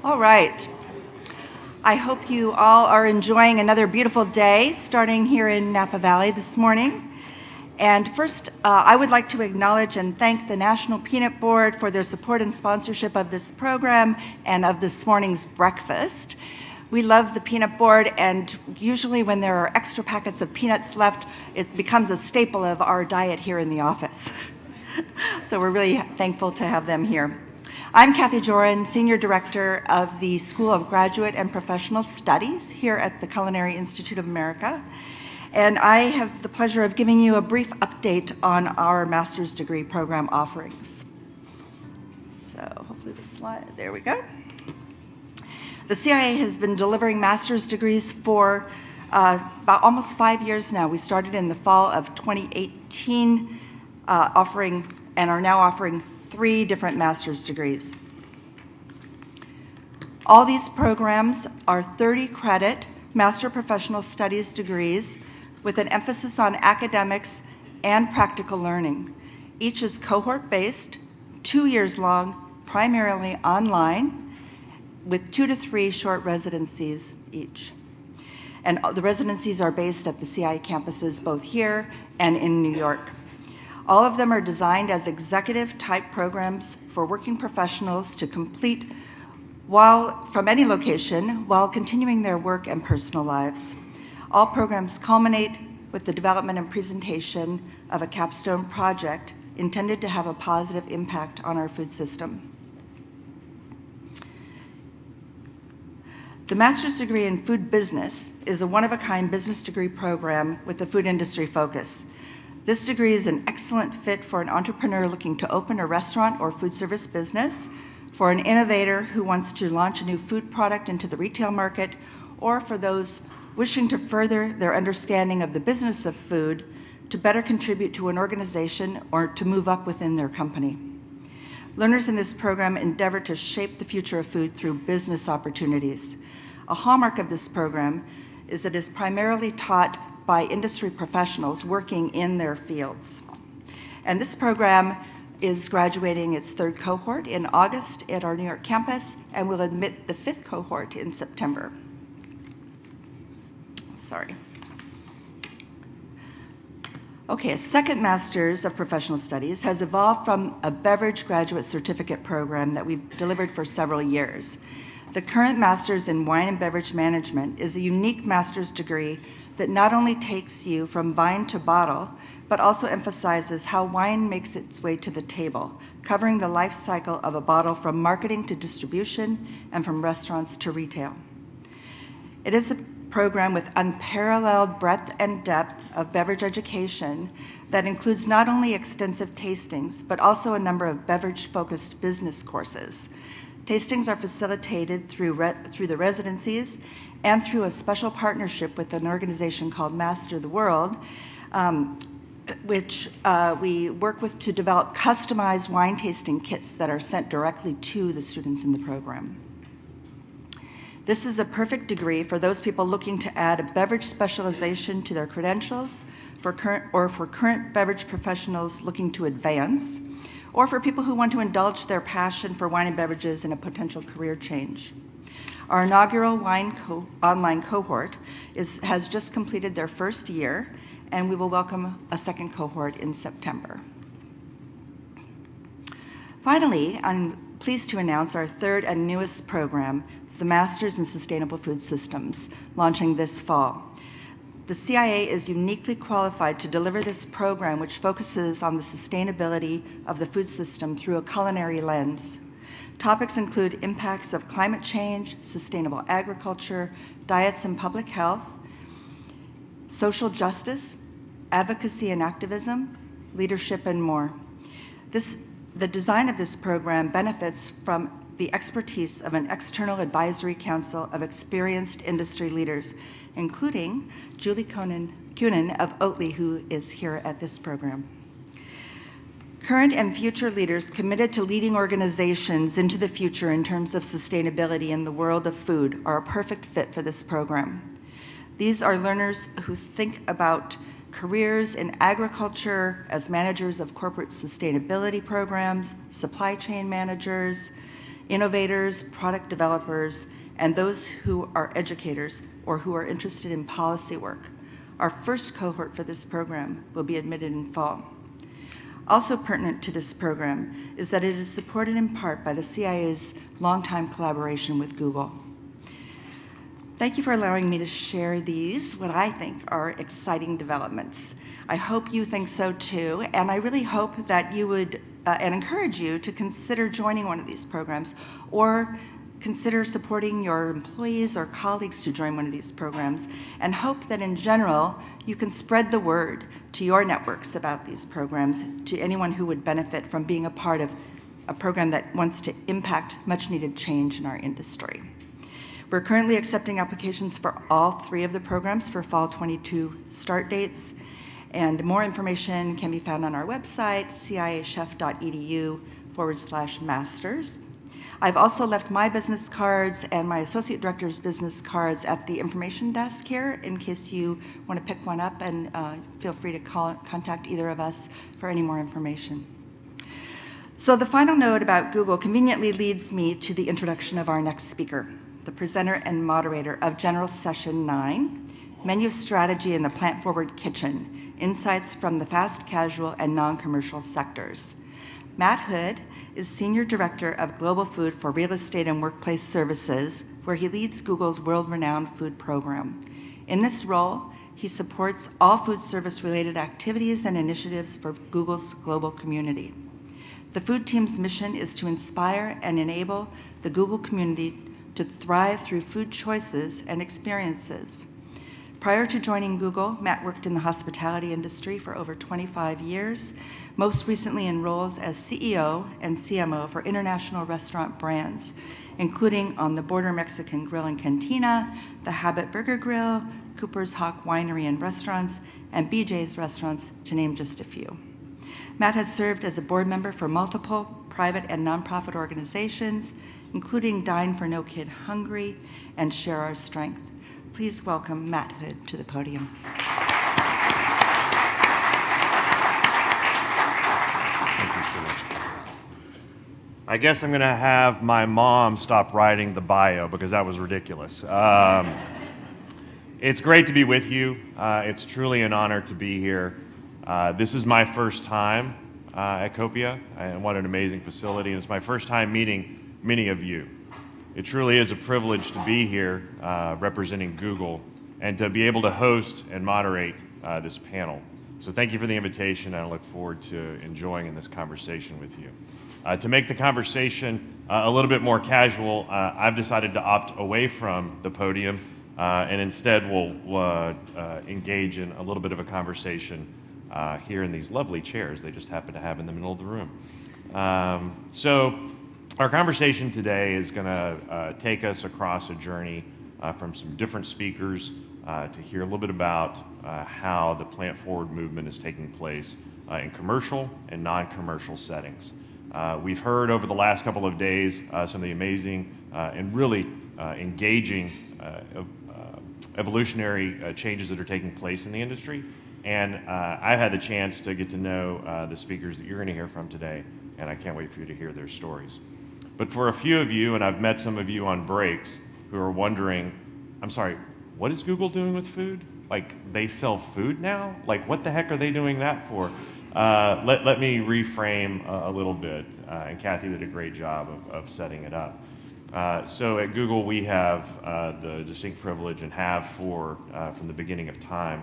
All right. I hope you all are enjoying another beautiful day starting here in Napa Valley this morning. And first, I would like to acknowledge and thank the National Peanut Board for their support and sponsorship of this program and of this morning's breakfast. We love the Peanut Board, and usually when there are extra packets of peanuts left, it becomes a staple of our diet here in the office. So we're really thankful to have them here. I'm Cathy Jörin, Senior Director of the School of Graduate and Professional Studies here at the Culinary Institute of America. And I have the pleasure of giving you a brief update on our master's degree program offerings. So hopefully the slide, there we go. The CIA has been delivering master's degrees for about almost 5 years now. We started in the fall of 2018, are now offering 3 different master's degrees. All these programs are 30-credit Master Professional Studies degrees with an emphasis on academics and practical learning. Each is cohort-based, 2 years long, primarily online, with 2 to 3 short residencies each. And the residencies are based at the CI campuses both here and in New York. All of them are designed as executive-type programs for working professionals to complete from any location while continuing their work and personal lives. All programs culminate with the development and presentation of a capstone project intended to have a positive impact on our food system. The master's degree in food business is a one-of-a-kind business degree program with a food industry focus. This degree is an excellent fit for an entrepreneur looking to open a restaurant or food service business, for an innovator who wants to launch a new food product into the retail market, or for those wishing to further their understanding of the business of food to better contribute to an organization or to move up within their company. Learners in this program endeavor to shape the future of food through business opportunities. A hallmark of this program is that it is primarily taught by industry professionals working in their fields. And this program is graduating its 3rd cohort in August at our New York campus and will admit the 5th cohort in September. Okay, a second Master's of Professional Studies has evolved from a beverage graduate certificate program that we've delivered for several years. The current Master's in Wine and Beverage Management is a unique master's degree that not only takes you from vine to bottle, but also emphasizes how wine makes its way to the table, covering the life cycle of a bottle from marketing to distribution and from restaurants to retail. It is a program with unparalleled breadth and depth of beverage education that includes not only extensive tastings, but also a number of beverage-focused business courses. Tastings are facilitated through the residencies and through a special partnership with an organization called Master the World, which we work with to develop customized wine tasting kits that are sent directly to the students in the program. This is a perfect degree for those people looking to add a beverage specialization to their credentials, for current beverage professionals looking to advance, or for people who want to indulge their passion for wine and beverages in a potential career change. Our inaugural wine online cohort has just completed their 1st year, and we will welcome a 2nd cohort in September. Finally, I'm pleased to announce our 3rd and newest program, the Masters in Sustainable Food Systems, launching this fall. The CIA is uniquely qualified to deliver this program, which focuses on the sustainability of the food system through a culinary lens. Topics include impacts of climate change, sustainable agriculture, diets and public health, social justice, advocacy and activism, leadership, and more. The design of this program benefits from the expertise of an external advisory council of experienced industry leaders, including Julie Kunin of Oatly, who is here at this program. Current and future leaders committed to leading organizations into the future in terms of sustainability in the world of food are a perfect fit for this program. These are learners who think about careers in agriculture as managers of corporate sustainability programs, supply chain managers, innovators, product developers, and those who are educators or who are interested in policy work. Our first cohort for this program will be admitted in fall. Also pertinent to this program is that it is supported in part by the CIA's longtime collaboration with Google. Thank you for allowing me to share these, what I think are exciting developments. I hope you think so too, and I really hope that you would, and encourage you to consider joining one of these programs, or consider supporting your employees or colleagues to join one of these programs, and hope that in general, you can spread the word to your networks about these programs, to anyone who would benefit from being a part of a program that wants to impact much needed change in our industry. We're currently accepting applications for all 3 of the programs for fall 22 start dates, and more information can be found on our website, ciachef.edu/masters. I've also left my business cards and my associate director's business cards at the information desk here in case you want to pick one up, and feel free to contact either of us for any more information. So the final note about Google conveniently leads me to the introduction of our next speaker, the presenter and moderator of General Session 9, Menu Strategy in the Plant-Forward Kitchen, Insights from the Fast Casual and Non-Commercial Sectors. Matt Hood is Senior Director of Global Food for Real Estate and Workplace Services, where he leads Google's world-renowned food program. In this role, he supports all food service-related activities and initiatives for Google's global community. The food team's mission is to inspire and enable the Google community to thrive through food choices and experiences. Prior to joining Google, Matt worked in the hospitality industry for over 25 years, most recently in roles as CEO and CMO for international restaurant brands, including On the Border Mexican Grill and Cantina, The Habit Burger Grill, Cooper's Hawk Winery and Restaurants, and BJ's Restaurants, to name just a few. Matt has served as a board member for multiple private and nonprofit organizations, including Dine for No Kid Hungry and Share Our Strength. Please welcome Matt Hood to the podium. Thank you so much. I guess I'm gonna have my mom stop writing the bio because that was ridiculous. It's great to be with you. It's truly an honor to be here. This is my first time at Copia, and what an amazing facility. And it's my first time meeting many of you. It truly is a privilege to be here representing Google and to be able to host and moderate this panel. So thank you for the invitation, and I look forward to enjoying in this conversation with you. To make the conversation a little bit more casual, I've decided to opt away from the podium and instead we'll engage in a little bit of a conversation here in these lovely chairs they just happen to have in the middle of the room. So our conversation today is going to take us across a journey from some different speakers to hear a little bit about how the plant-forward movement is taking place in commercial and non-commercial settings. We've heard over the last couple of days some of the amazing and really engaging evolutionary changes that are taking place in the industry. And I've had the chance to get to know the speakers that you're going to hear from today, and I can't wait for you to hear their stories. But for a few of you, and I've met some of you on breaks, who are wondering, I'm sorry, what is Google doing with food? Like, they sell food now? Like, what the heck are they doing that for? Let me reframe a little bit, and Cathy did a great job of setting it up. So at Google, we have the distinct privilege, and have from the beginning of time,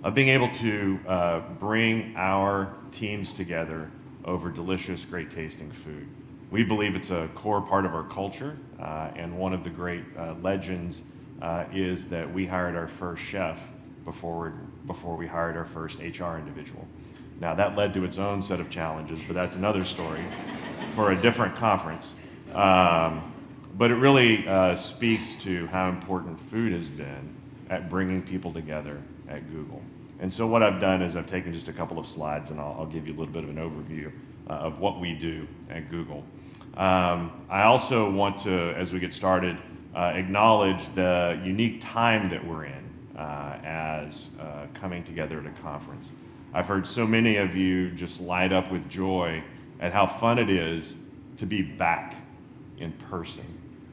of being able to bring our teams together over delicious, great tasting food. We believe it's a core part of our culture, and one of the great legends is that we hired our first chef before we hired our first HR individual. Now that led to its own set of challenges, but that's another story for a different conference. But it really speaks to how important food has been at bringing people together at Google. And so what I've done is I've taken just a couple of slides, and I'll give you a little bit of an overview of what we do at Google. I also want to, as we get started, acknowledge the unique time that we're in as coming together at a conference. I've heard so many of you just light up with joy at how fun it is to be back in person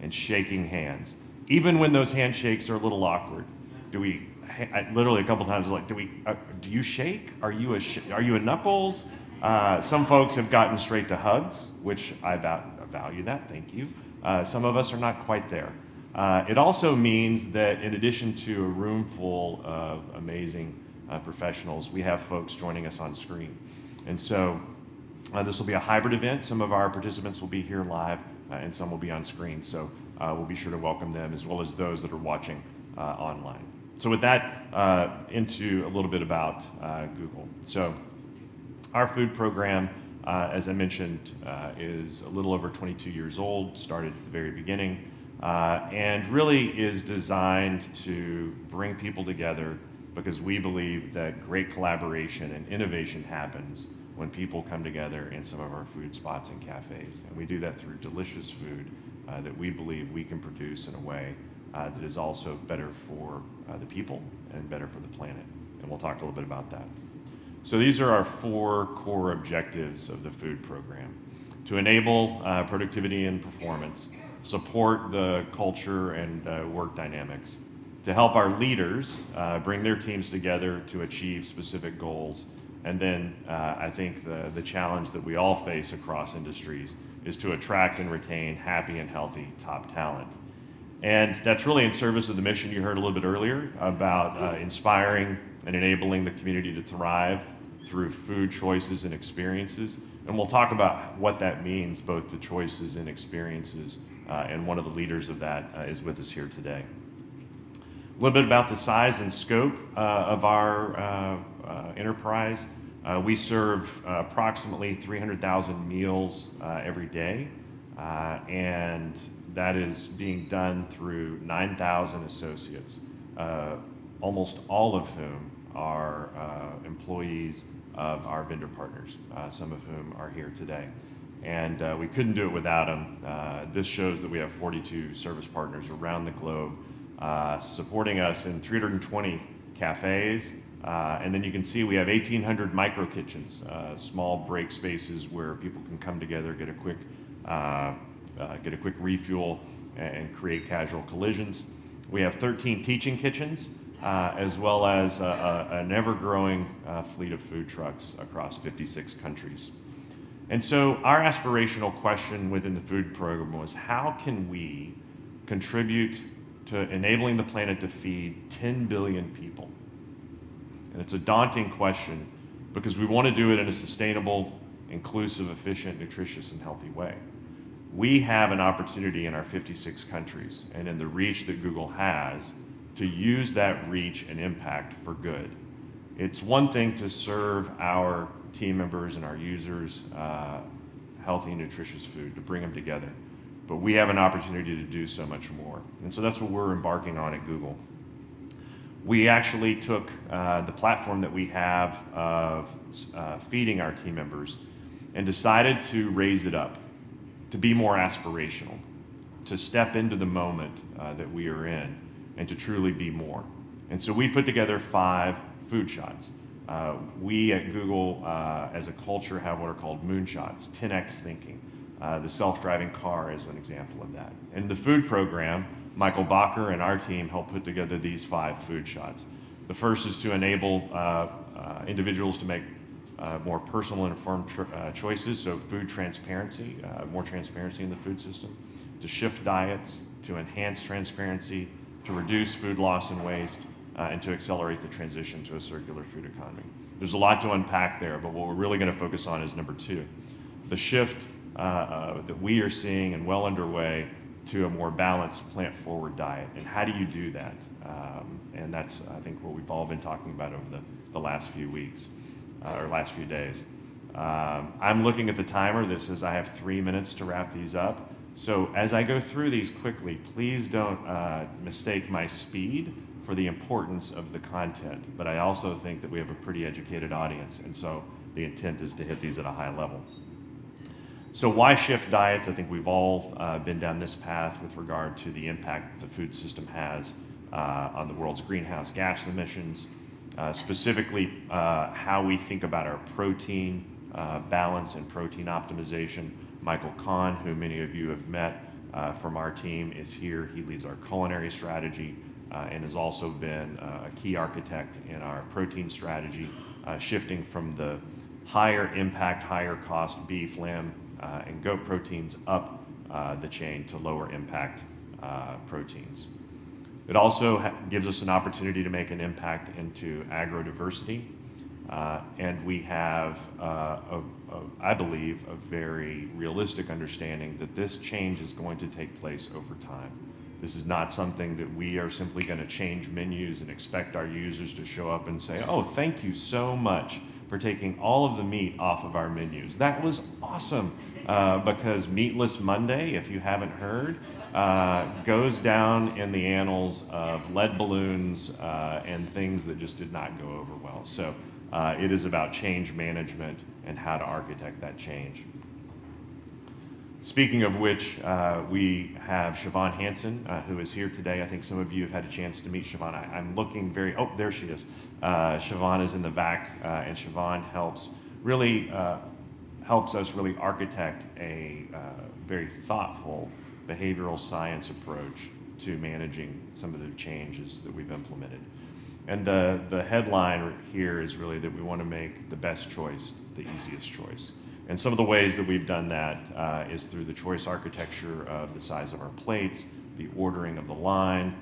and shaking hands, even when those handshakes are a little awkward. Literally a couple times, like, do you shake? Are you a knuckles? Some folks have gotten straight to hugs, which I value that, thank you. Some of us are not quite there. It also means that in addition to a room full of amazing professionals, we have folks joining us on screen. And so this will be a hybrid event. Some of our participants will be here live and some will be on screen. So we'll be sure to welcome them as well as those that are watching online. So with that, into a little bit about Google. So our food program, as I mentioned, is a little over 22 years old, started at the very beginning, and really is designed to bring people together because we believe that great collaboration and innovation happens when people come together in some of our food spots and cafes. And we do that through delicious food that we believe we can produce in a way that is also better for the people and better for the planet. And we'll talk a little bit about that. So these are our 4 core objectives of the food program: to enable productivity and performance, support the culture and work dynamics, to help our leaders bring their teams together to achieve specific goals, and then I think the challenge that we all face across industries is to attract and retain happy and healthy top talent. And that's really in service of the mission you heard a little bit earlier about inspiring and enabling the community to thrive through food choices and experiences. And we'll talk about what that means, both the choices and experiences, and one of the leaders of that is with us here today. A little bit about the size and scope of our enterprise. We serve approximately 300,000 meals every day, and that is being done through 9,000 associates, almost all of whom are employees of our vendor partners, some of whom are here today. And we couldn't do it without them. This shows that we have 42 service partners around the globe supporting us in 320 cafes. And then you can see we have 1,800 micro kitchens, small break spaces where people can come together, get a quick refuel and create casual collisions. We have 13 teaching kitchens, as well as an ever-growing fleet of food trucks across 56 countries. And so our aspirational question within the food program was, how can we contribute to enabling the planet to feed 10 billion people? And it's a daunting question because we want to do it in a sustainable, inclusive, efficient, nutritious, and healthy way. We have an opportunity in our 56 countries and in the reach that Google has to use that reach and impact for good. It's one thing to serve our team members and our users healthy and nutritious food, to bring them together. But we have an opportunity to do so much more. And so that's what we're embarking on at Google. We actually took the platform that we have of feeding our team members and decided to raise it up, to be more aspirational, to step into the moment that we are in, and to truly be more. And so we put together 5 food shots. We at Google, as a culture, have what are called moonshots, 10x thinking. The self-driving car is an example of that. In the food program, Michael Bacher and our team helped put together these 5 food shots. The first is to enable individuals to make more personal and informed choices, so food transparency, more transparency in the food system, to shift diets, to enhance transparency, to reduce food loss and waste, and to accelerate the transition to a circular food economy. There's a lot to unpack there, but what we're really going to focus on is number 2, the shift that we are seeing and well underway to a more balanced plant-forward diet. And how do you do that? And that's, I think, what we've all been talking about over the last few weeks, or last few days. I'm looking at the timer that says I have 3 minutes to wrap these up. So as I go through these quickly, please don't mistake my speed for the importance of the content. But I also think that we have a pretty educated audience, and so the intent is to hit these at a high level. So why shift diets? I think we've all been down this path with regard to the impact the food system has on the world's greenhouse gas emissions, specifically how we think about our protein balance and protein optimization. Michael Kahn, who many of you have met, from our team is here. He leads our culinary strategy and has also been a key architect in our protein strategy, shifting from the higher impact, higher cost beef, lamb, and goat proteins up the chain to lower impact proteins. It also gives us an opportunity to make an impact into agrodiversity, and we have, I believe, a very realistic understanding that this change is going to take place over time. This is not something that we are simply going to change menus and expect our users to show up and say, "Oh, thank you so much for taking all of the meat off of our menus. That was awesome," because Meatless Monday, if you haven't heard, goes down in the annals of lead balloons and things that just did not go over well. So it is about change management and how to architect that change. Speaking of which, we have Siobhan Hansen, who is here today. I think some of you have had a chance to meet Siobhan. I'm looking very, oh, there she is. Siobhan is in the back, and Siobhan helps us really architect a very thoughtful behavioral science approach to managing some of the changes that we've implemented. And the headline here is really that we want to make the best choice the easiest choice. And some of the ways that we've done that is through the choice architecture of the size of our plates, the ordering of the line,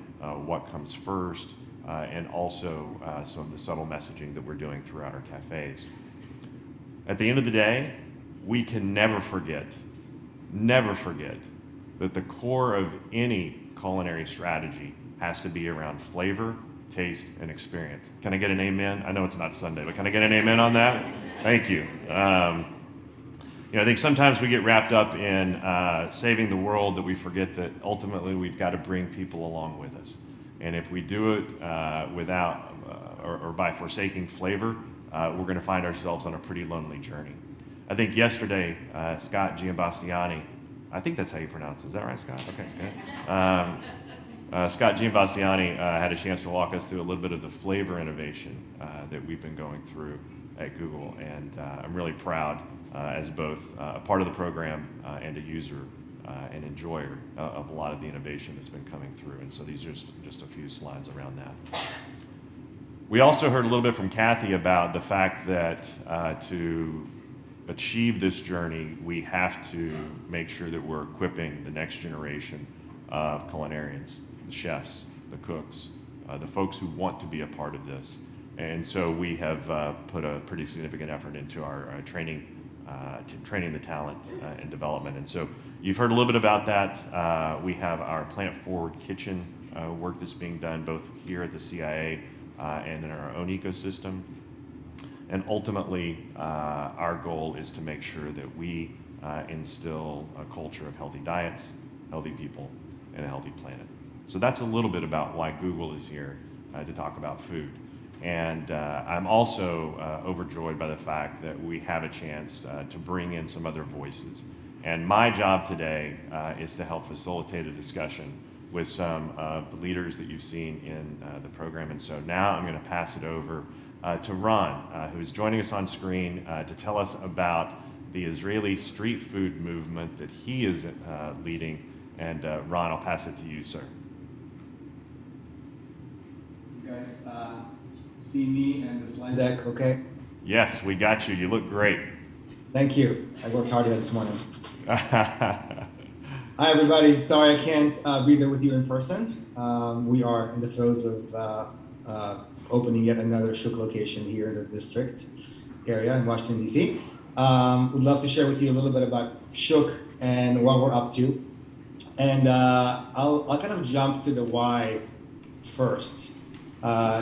what comes first, and also some of the subtle messaging that we're doing throughout our cafes. At the end of the day, we can never forget that the core of any culinary strategy has to be around flavor, taste, and experience. Can I get an amen? I know it's not Sunday, but can I get an amen on that? Thank you. I think sometimes we get wrapped up in saving the world that we forget that ultimately we've got to bring people along with us. And if we do it without or by forsaking flavor, we're going to find ourselves on a pretty lonely journey. I think yesterday, Scott Giambastiani, I think that's how you pronounce it. Is that right, Scott? Okay, good. Scott Giambastiani had a chance to walk us through a little bit of the flavor innovation that we've been going through at Google, and I'm really proud as both a part of the program and a user and enjoyer of a lot of the innovation that's been coming through. And so these are just a few slides around that. We also heard a little bit from Cathy about the fact that to achieve this journey, we have to make sure that we're equipping the next generation of culinarians, the chefs, the cooks, the folks who want to be a part of this. And so we have put a pretty significant effort into our training the talent and development. And so you've heard a little bit about that. We have our Plant Forward Kitchen work that's being done both here at the CIA and in our own ecosystem. And ultimately, our goal is to make sure that we instill a culture of healthy diets, healthy people, and a healthy planet. So that's a little bit about why Google is here to talk about food. And I'm also overjoyed by the fact that we have a chance to bring in some other voices. And my job today is to help facilitate a discussion with some of the leaders that you've seen in the program. And so now I'm going to pass it over to Ron, who's joining us on screen to tell us about the Israeli street food movement that he is leading. And Ron, I'll pass it to you, sir. You guys see me and the slide deck, okay? Yes, we got you. You look great. Thank you. I worked hard on this morning. Hi, everybody. Sorry I can't be there with you in person. We are in the throes of opening yet another Shuk location here in the district area in Washington, D.C. Would love to share with you a little bit about Shuk and what we're up to. And I'll kind of jump to the why first.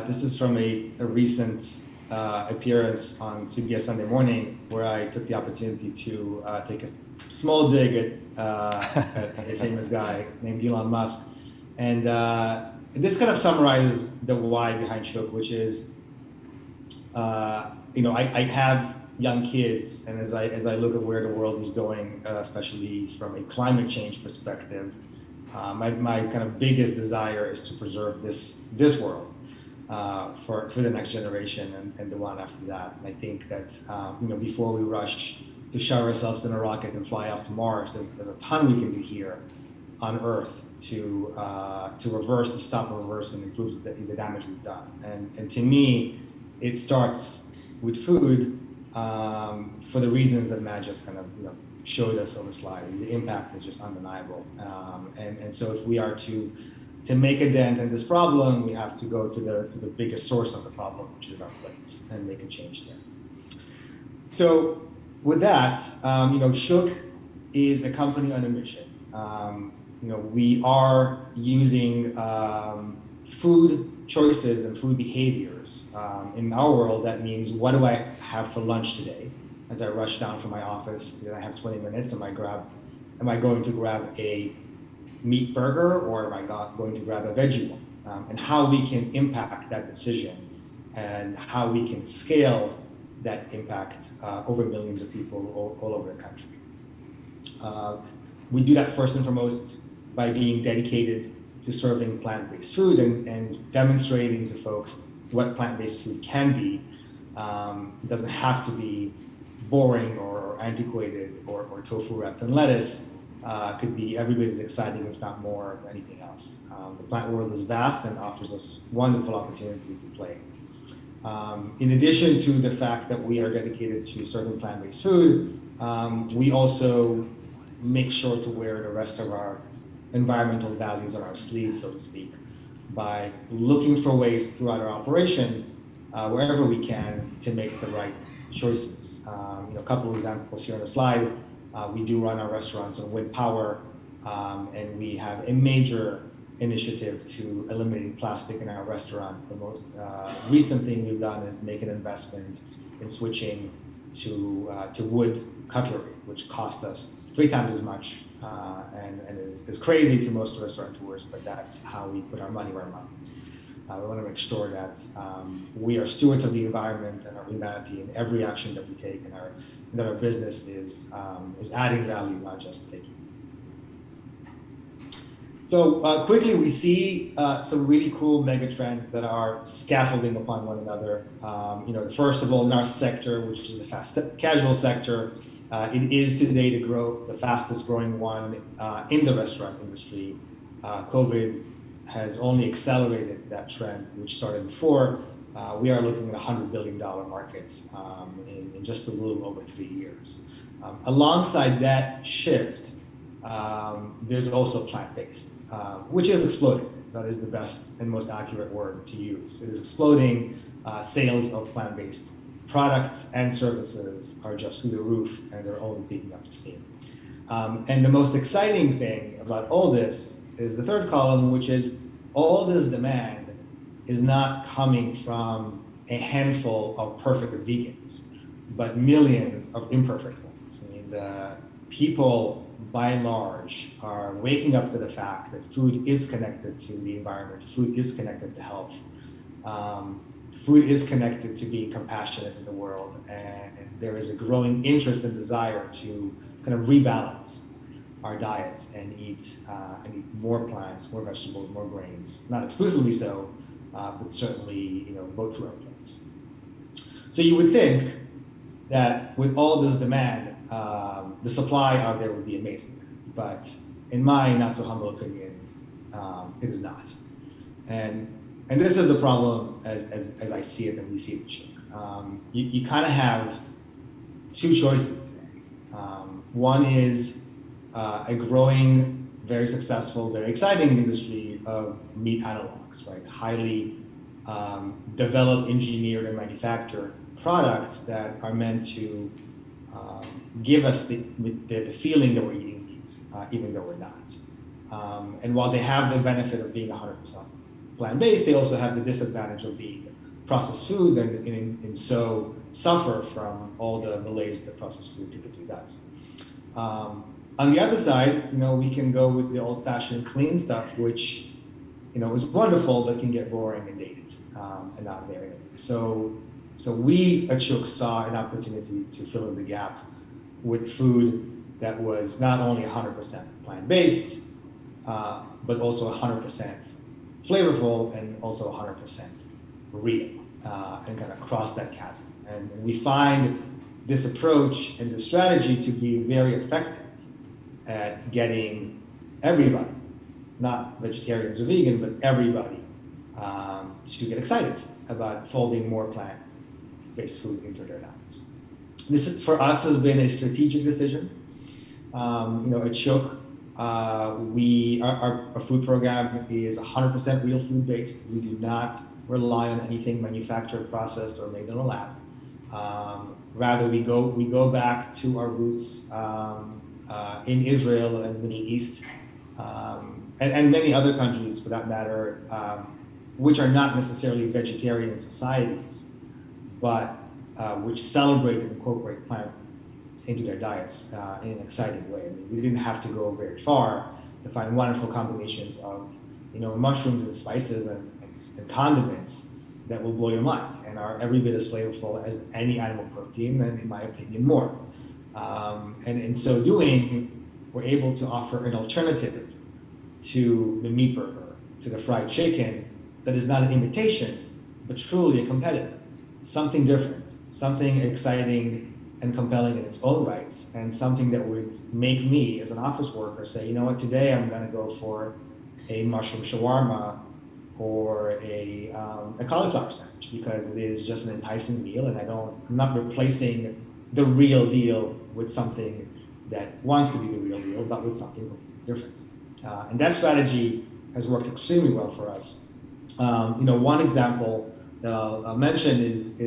This is from a recent appearance on CBS Sunday Morning, where I took the opportunity to take a small dig at a famous guy named Elon Musk. And this kind of summarizes the why behind Shuk, which is, I have young kids, and as I look at where the world is going, especially from a climate change perspective, my kind of biggest desire is to preserve this world for the next generation and the one after that. And I think that before we rush to shove ourselves in a rocket and fly off to Mars, there's a ton we can do here on Earth to reverse, to stop, reverse, and improve the damage we've done. And to me, it starts with food for the reasons that Matt just kind of showed us on the slide. The impact is just undeniable. And so if we are to make a dent in this problem, we have to go to the biggest source of the problem, which is our plates, and make a change there. So with that, Shook is a company on a mission. We are using food choices and food behaviors. In our world, that means, what do I have for lunch today? As I rush down from my office, I have 20 minutes, am I going to grab a meat burger, or am I going to grab a veggie one? And how we can impact that decision, and how we can scale that impact over millions of people all over the country. We do that first and foremost by being dedicated to serving plant-based food and demonstrating to folks what plant-based food can be. It doesn't have to be boring or antiquated or tofu wrapped in lettuce. Could be every bit as exciting, if not more, than anything else. The plant world is vast and offers us wonderful opportunity to play. In addition to the fact that we are dedicated to serving plant-based food, we also make sure to wear the rest of our environmental values on our sleeves, so to speak, by looking for ways throughout our operation, wherever we can, to make the right choices. A couple of examples here on the slide. We do run our restaurants on wind power, and we have a major initiative to eliminating plastic in our restaurants. The most recent thing we've done is make an investment in switching to wood cutlery, which cost us 3 times as much, and is crazy to most restaurateurs, but that's how we put our money where our mouth is. We want to make sure that we are stewards of the environment and our humanity in every action that we take, and that our business is adding value, not just taking. So quickly, we see some really cool mega trends that are scaffolding upon one another. First of all, in our sector, which is the fast casual sector, it is today the fastest growing one in the restaurant industry. COVID has only accelerated that trend, which started before. We are looking at $100 billion market in just a little over 3 years. Alongside that shift, there's also plant-based, which is exploding. That is the best and most accurate word to use. It is exploding. Sales of plant-based products and services are just through the roof, and they're only picking up steam. And the most exciting thing about all this is the third column, which is all this demand is not coming from a handful of perfect vegans, but millions of imperfect ones. I mean, the people, by and large, are waking up to the fact that food is connected to the environment, food is connected to health, food is connected to being compassionate in the world, and there is a growing interest and desire to kind of rebalance our diets and eat more plants, more vegetables, more grains. Not exclusively so, but certainly vote through our plates. So you would think that with all this demand, the supply out there would be amazing, but in my not so humble opinion, it is not. And this is the problem as I see it and we see it. You kind of have 2 choices today. One is a growing, very successful, very exciting industry of meat analogs, right? Highly developed, engineered, and manufactured products that are meant to give us the feeling that we're eating meat, even though we're not. And while they have the benefit of being 100% plant-based, they also have the disadvantage of being processed food, and so suffer from all the malaise that processed food typically does. On the other side, we can go with the old-fashioned clean stuff, which is wonderful, but can get boring and dated, and not very. So we at Shook saw an opportunity to fill in the gap with food that was not only 100% plant-based, but also 100% flavorful and also 100% real, and kind of cross that chasm. And we find this approach and this strategy to be very effective at getting everybody, not vegetarians or vegan, but everybody, to get excited about folding more plant-based food into their diets. This, for us, has been a strategic decision. At Shook, our food program is 100% real food based. We do not rely on anything manufactured, processed, or made in a lab. Rather, we go back to our roots in Israel and Middle East, and many other countries, for that matter, which are not necessarily vegetarian societies, but which celebrate and incorporate plant into their diets in an exciting way. I mean, we didn't have to go very far to find wonderful combinations of, mushrooms and spices and condiments that will blow your mind and are every bit as flavorful as any animal protein, and in my opinion, more. And in so doing, we're able to offer an alternative to the meat burger, to the fried chicken, that is not an imitation, but truly a competitor. Something different, something exciting and compelling in its own right, and something that would make me, as an office worker, say, you know what, today I'm going to go for a mushroom shawarma or a cauliflower sandwich, because it is just an enticing meal, and I'm not replacing the real deal with something that wants to be the real deal, but with something completely different. And that strategy has worked extremely well for us. One example that I'll mention is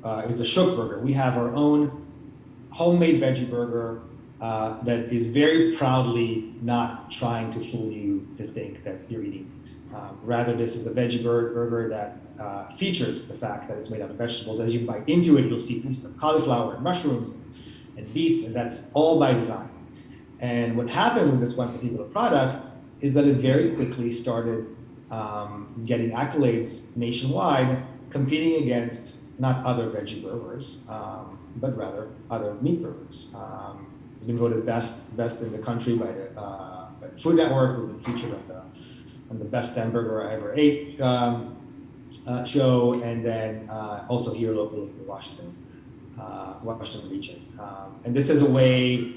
the Shook burger. We have our own homemade veggie burger that is very proudly not trying to fool you to think that you're eating meat. Rather, this is a veggie burger that features the fact that it's made out of vegetables. As you bite into it, you'll see pieces of cauliflower and mushrooms and beets, and that's all by design. And what happened with this one particular product is that it very quickly started getting accolades nationwide, competing against not other veggie burgers, but rather other meat burgers. It's been voted best in the country by the Food Network. We've been featured on the Best Hamburger I Ever Ate show, and then also here locally in the Washington region. And this is a way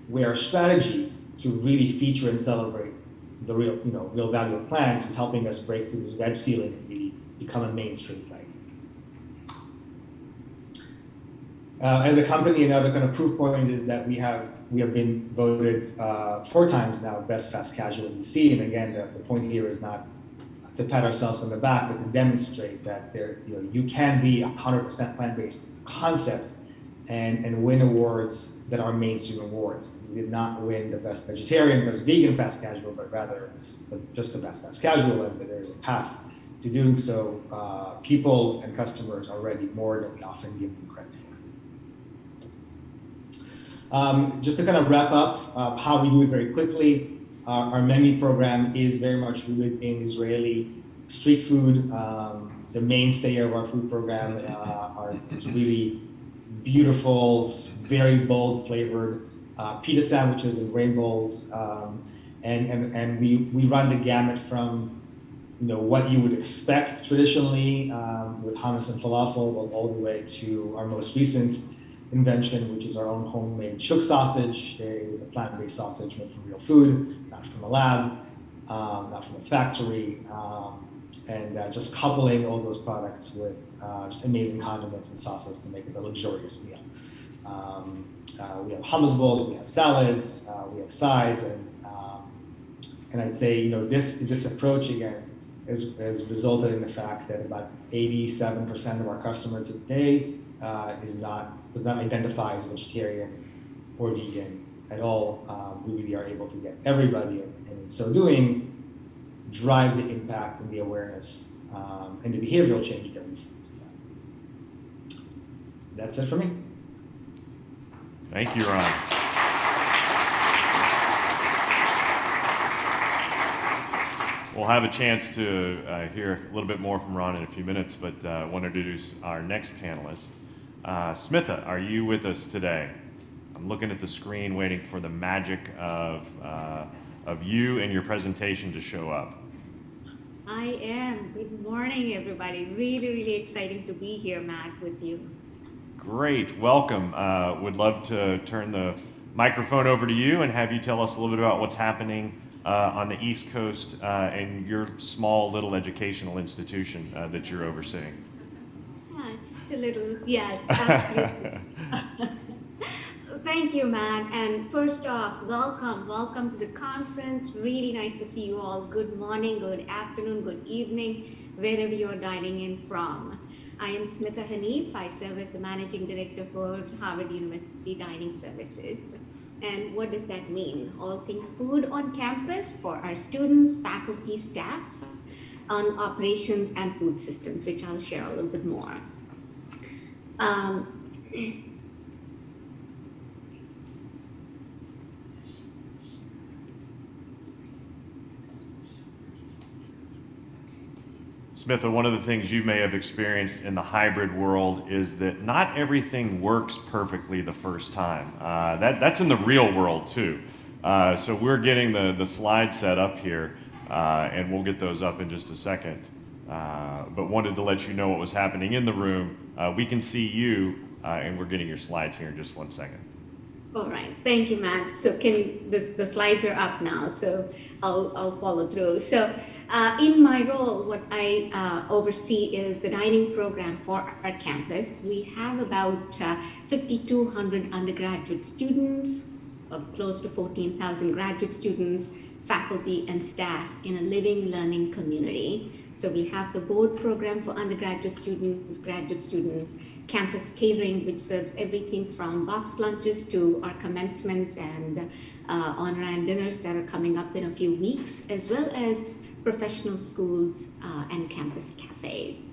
where our strategy to really feature and celebrate the real value of plants is helping us break through this veg ceiling and really become a mainstream play. As a company, another kind of proof point is that we have been voted 4 times now best fast casual in DC. And again, the point here is not to pat ourselves on the back, but to demonstrate that you can be 100% plant-based concept and win awards that are mainstream awards. We did not win the best vegetarian, best vegan fast casual, but rather just the best fast casual, and that there's a path to doing so. People and customers are ready more than we often give them credit for. Just to kind of wrap up how we do it very quickly, our menu program is very much rooted in Israeli street food. The mainstay of our food program is really beautiful, very bold flavored pita sandwiches and grain bowls, and we run the gamut from what you would expect traditionally with hummus and falafel, all the way to our most recent invention, which is our own homemade Shook sausage. It is a plant-based sausage made from real food, not from a lab, not from a factory, and just coupling all those products with just amazing condiments and sauces to make it a luxurious meal. We have hummus bowls, we have salads, we have sides, and I'd say this approach again has resulted in the fact that about 87% of our customer today does not identify as vegetarian or vegan at all. We really are able to get everybody, and in so doing, drive the impact and the awareness and the behavioral change that we see. That's it for me. Thank you, Ron. We'll have a chance to hear a little bit more from Ron in a few minutes, but I want to introduce our next panelist. Smitha, are you with us today? I'm looking at the screen waiting for the magic of you and your presentation to show up. I am. Good morning, everybody. Really, really exciting to be here, Matt, with you. Great, welcome. Would love to turn the microphone over to you and have you tell us a little bit about what's happening on the East Coast in your small little educational institution that you're overseeing. Just a little, yes, absolutely. Thank you, Matt. And first off, welcome to the conference. Really nice to see you all. Good morning, good afternoon, good evening, wherever you're dialing in from. I am Smitha Hanif. I serve as the Managing Director for Harvard University Dining Services. And what does that mean? All things food on campus for our students, faculty, staff, on operations and food systems, which I'll share a little bit more. Smitha, one of the things you may have experienced in the hybrid world is that not everything works perfectly the first time. That's in the real world too. So we're getting the slides set up here, and we'll get those up in just a second. But wanted to let you know what was happening in the room. We can see you, and we're getting your slides here in just 1 second. All right, thank you, Matt. So the slides are up now, so I'll follow through. So in my role, what I oversee is the dining program for our campus. We have about 5,200 undergraduate students, close to 14,000 graduate students, faculty and staff in a living learning community. So we have the board program for undergraduate students, graduate students, campus catering, which serves everything from box lunches to our commencements and on-ramp dinners that are coming up in a few weeks, as well as professional schools and campus cafes.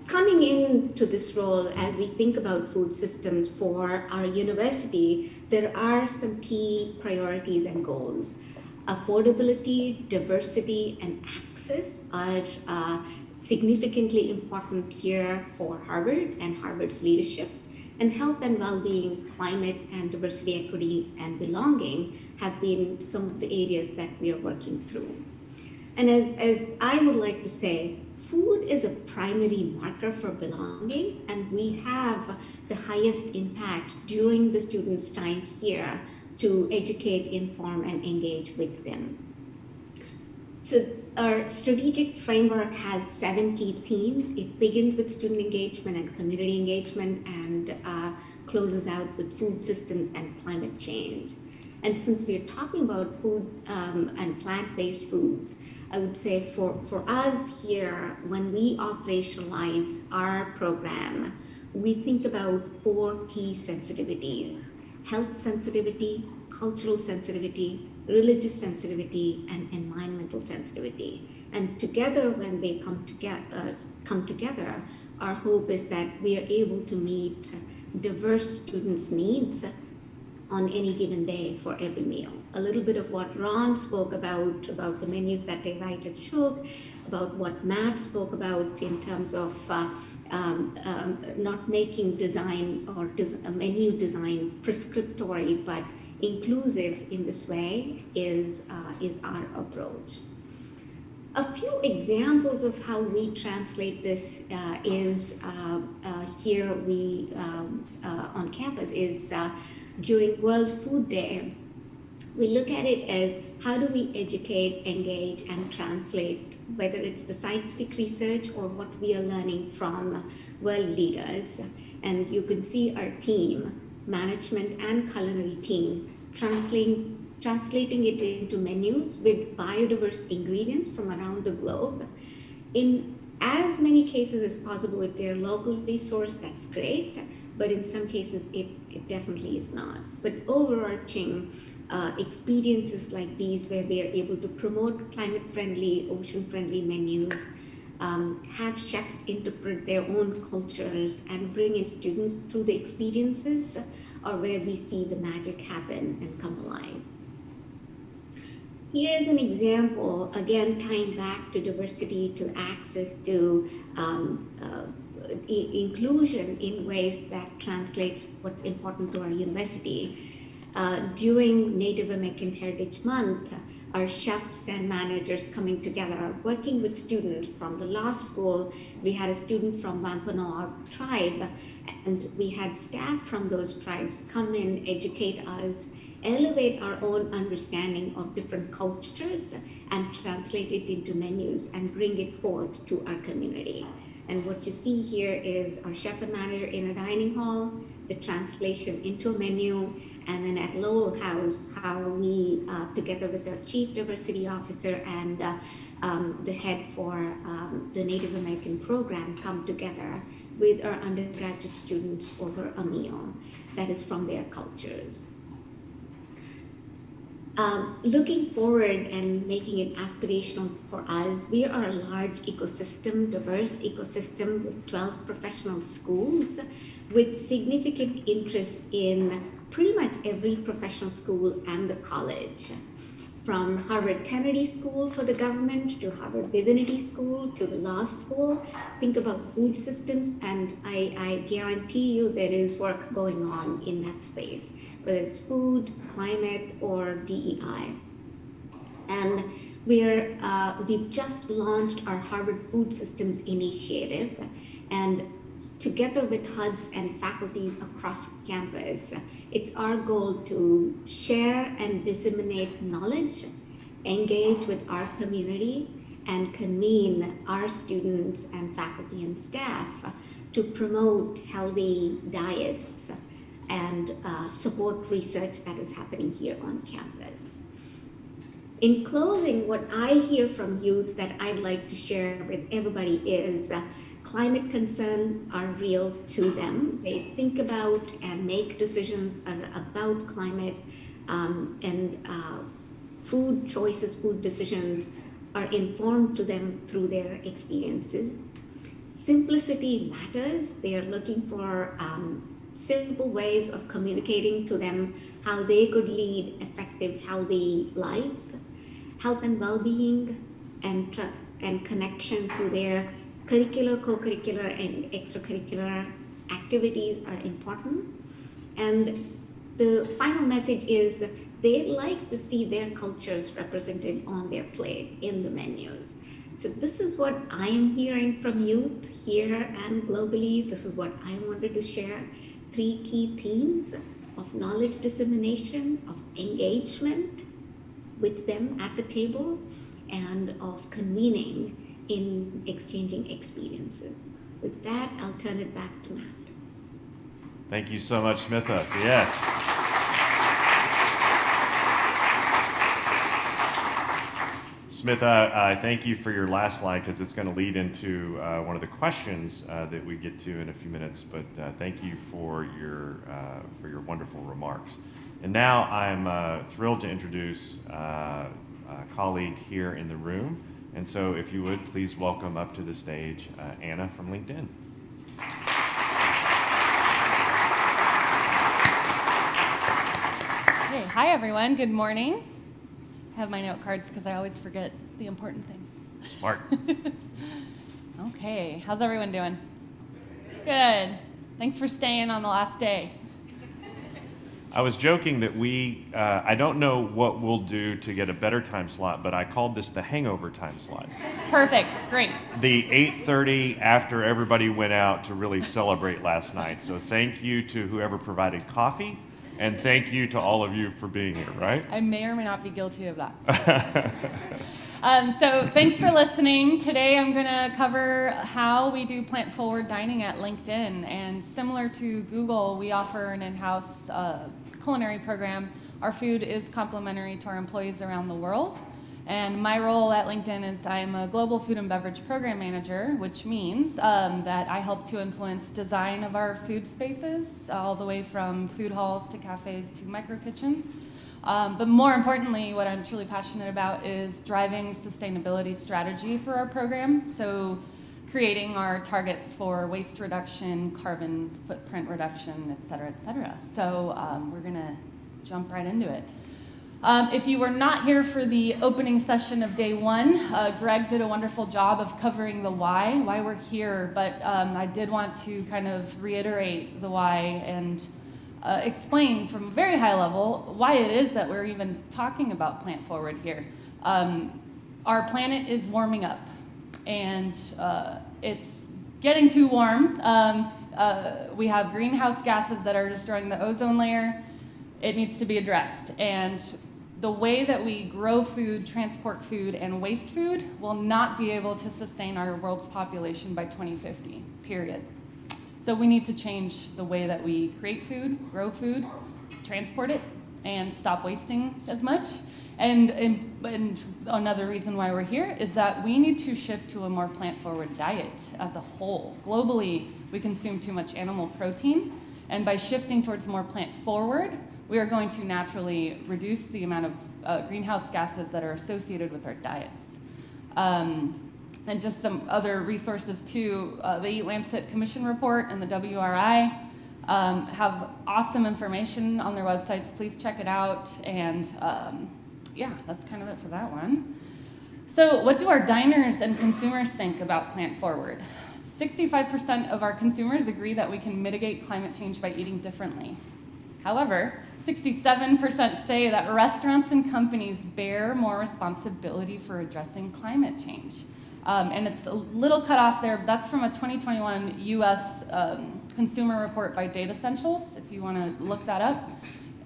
Coming into this role, as we think about food systems for our university, there are some key priorities and goals. Affordability, diversity, and access are significantly important here for Harvard and Harvard's leadership. And health and well-being, climate and diversity, equity, and belonging have been some of the areas that we are working through. And as I would like to say, food is a primary marker for belonging, and we have the highest impact during the students' time here to educate, inform, and engage with them. So our strategic framework has 7 key themes. It begins with student engagement and community engagement and closes out with food systems and climate change. And since we're talking about food and plant-based foods, I would say for us here, when we operationalize our program, we think about 4 key sensitivities: health sensitivity, cultural sensitivity, religious sensitivity, and environmental sensitivity. And together, when they come together, our hope is that we are able to meet diverse students' needs on any given day for every meal. A little bit of what Ron spoke about the menus that they write at Shook, about what Matt spoke about in terms of not making design or menu design prescriptory, but inclusive in this way is our approach. A few examples of how we translate this is here we on campus is during World Food Day, we look at it as how do we educate, engage, and translate, whether it's the scientific research or what we are learning from world leaders. And you can see our team, management and culinary team, translating it into menus with biodiverse ingredients from around the globe. In as many cases as possible, if they're locally sourced, that's great, but in some cases it definitely is not. But overarching experiences like these, where we are able to promote climate-friendly, ocean-friendly menus, have chefs interpret their own cultures and bring in students through the experiences, are where we see the magic happen and come alive. Here's an example, again, tying back to diversity, to access, to inclusion in ways that translates what's important to our university. During Native American Heritage Month, our chefs and managers coming together, working with students from the law school. We had a student from Wampanoag tribe, and we had staff from those tribes come in, educate us, elevate our own understanding of different cultures, and translate it into menus and bring it forth to our community. And what you see here is our chef and manager in a dining hall, the translation into a menu, and then at Lowell House, how we, together with our chief diversity officer and the head for the Native American program, come together with our undergraduate students over a meal that is from their cultures. Looking forward and making it aspirational for us, we are a large ecosystem, diverse ecosystem with 12 professional schools with significant interest in pretty much every professional school and the college. From Harvard Kennedy School for the government to Harvard Divinity School to the law school, think about food systems, and I guarantee you there is work going on in that space, whether it's food, climate, or DEI. And we've just launched our Harvard Food Systems Initiative, and together with HUDs and faculty across campus, it's our goal to share and disseminate knowledge, engage with our community, and convene our students and faculty and staff to promote healthy diets and support research that is happening here on campus. In closing, what I hear from youth that I'd like to share with everybody is climate concerns are real to them. They think about and make decisions about climate, and food choices, food decisions are informed to them through their experiences. Simplicity matters. They are looking for simple ways of communicating to them how they could lead effective, healthy lives. Health and well-being and connection to their curricular, co-curricular, and extracurricular activities are important. And the final message is they like to see their cultures represented on their plate in the menus. So this is what I am hearing from youth here and globally. This is what I wanted to share. 3 key themes of knowledge dissemination, of engagement with them at the table, and of convening in exchanging experiences. With that, I'll turn it back to Matt. Thank you so much, Smitha. Yes. Smitha, I thank you for your last slide because it's going to lead into one of the questions that we get to in a few minutes. But thank you for your wonderful remarks. And now I'm thrilled to introduce a colleague here in the room. And so if you would, please welcome up to the stage Anna from LinkedIn. Hey, hi everyone, good morning. I have my note cards because I always forget the important things. Smart. Okay, how's everyone doing? Good. Thanks for staying on the last day. I was joking that I don't know what we'll do to get a better time slot, but I called this the hangover time slot. Perfect, great. The 8:30 after everybody went out to really celebrate last night. So thank you to whoever provided coffee, and thank you to all of you for being here, right? I may or may not be guilty of that. So thanks for listening. Today I'm going to cover how we do plant-forward dining at LinkedIn. And similar to Google, we offer an in-house culinary program. Our food is complimentary to our employees around the world. And my role at LinkedIn is I'm a global food and beverage program manager, which means that I help to influence design of our food spaces, all the way from food halls to cafes to micro kitchens. But more importantly, what I'm truly passionate about is driving sustainability strategy for our program. So creating our targets for waste reduction, carbon footprint reduction, et cetera, So we're gonna jump right into it. If you were not here for the opening session of day one, Greg did a wonderful job of covering the why we're here, but I did want to kind of reiterate the why and explain from a very high level why it is that we're even talking about plant forward here. Our planet is warming up, and it's getting too warm. We have greenhouse gases that are destroying the ozone layer. It needs to be addressed. And the way that we grow food, transport food, and waste food will not be able to sustain our world's population by 2050, period. So we need to change the way that we create food, grow food, transport it, and stop wasting as much. And another reason why we're here is that we need to shift to a more plant-forward diet as a whole. Globally, we consume too much animal protein, and by shifting towards more plant-forward, we are going to naturally reduce the amount of greenhouse gases that are associated with our diets. And just some other resources too, the Eat Lancet Commission report and the WRI have awesome information on their websites. Please check it out. And yeah, that's kind of it for that one. So what do our diners and consumers think about plant forward? 65% of our consumers agree that we can mitigate climate change by eating differently. However, 67% say that restaurants and companies bear more responsibility for addressing climate change. And it's a little cut off there, but that's from a 2021 US consumer report by Data Essentials, if you want to look that up.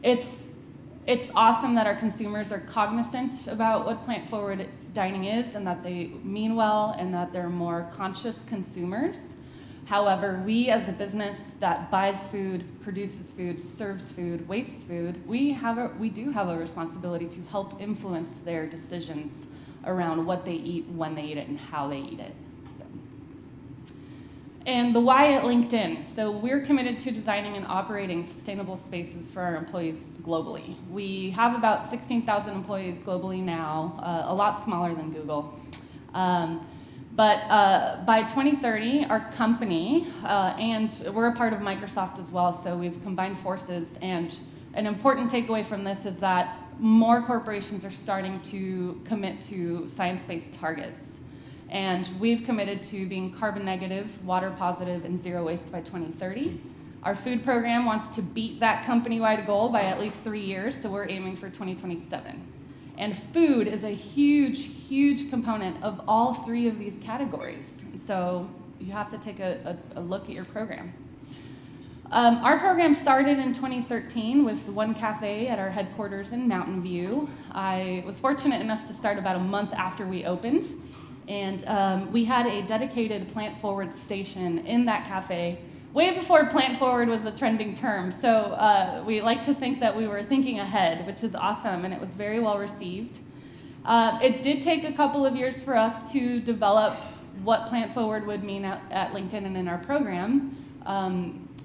It's awesome that our consumers are cognizant about what plant-forward dining is and that they mean well and that they're more conscious consumers. However, we as a business that buys food, produces food, serves food, wastes food, we do have a responsibility to help influence their decisions around what they eat, when they eat it, and how they eat it. So. And the why at LinkedIn. So we're committed to designing and operating sustainable spaces for our employees globally. We have about 16,000 employees globally now, a lot smaller than Google. But by 2030, our company, and we're a part of Microsoft as well, so we've combined forces, and an important takeaway from this is that more corporations are starting to commit to science-based targets. And we've committed to being carbon negative, water positive, and zero waste by 2030. Our food program wants to beat that company-wide goal by at least 3 years, so we're aiming for 2027. And food is a huge, huge component of all three of these categories. So you have to take a look at your program. Our program started in 2013 with one cafe at our headquarters in Mountain View. I was fortunate enough to start about a month after we opened. And we had a dedicated plant forward station in that cafe way before plant forward was a trending term. So we like to think that we were thinking ahead, which is awesome, and it was very well received. It did take a couple of years for us to develop what plant forward would mean at LinkedIn and in our program.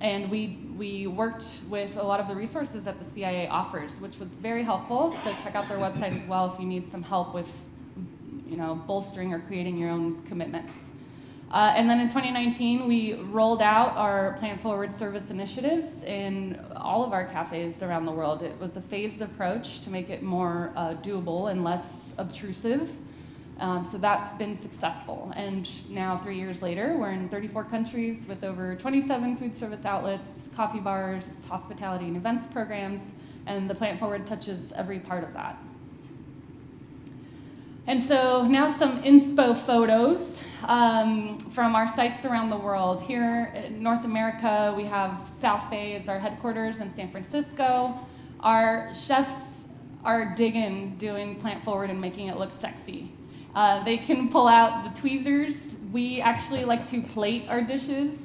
And we worked with a lot of the resources that the CIA offers, which was very helpful. So check out their website as well if you need some help with, bolstering or creating your own commitments. And then in 2019, we rolled out our Plant Forward service initiatives in all of our cafes around the world. It was a phased approach to make it more doable and less obtrusive. So that's been successful. And now 3 years later, we're in 34 countries with over 27 food service outlets, coffee bars, hospitality and events programs, and the Plant Forward touches every part of that. And so now some inspo photos from our sites around the world. Here in North America, we have South Bay as our headquarters in San Francisco. Our chefs are digging doing Plant Forward and making it look sexy. They can pull out the tweezers. We actually like to plate our dishes.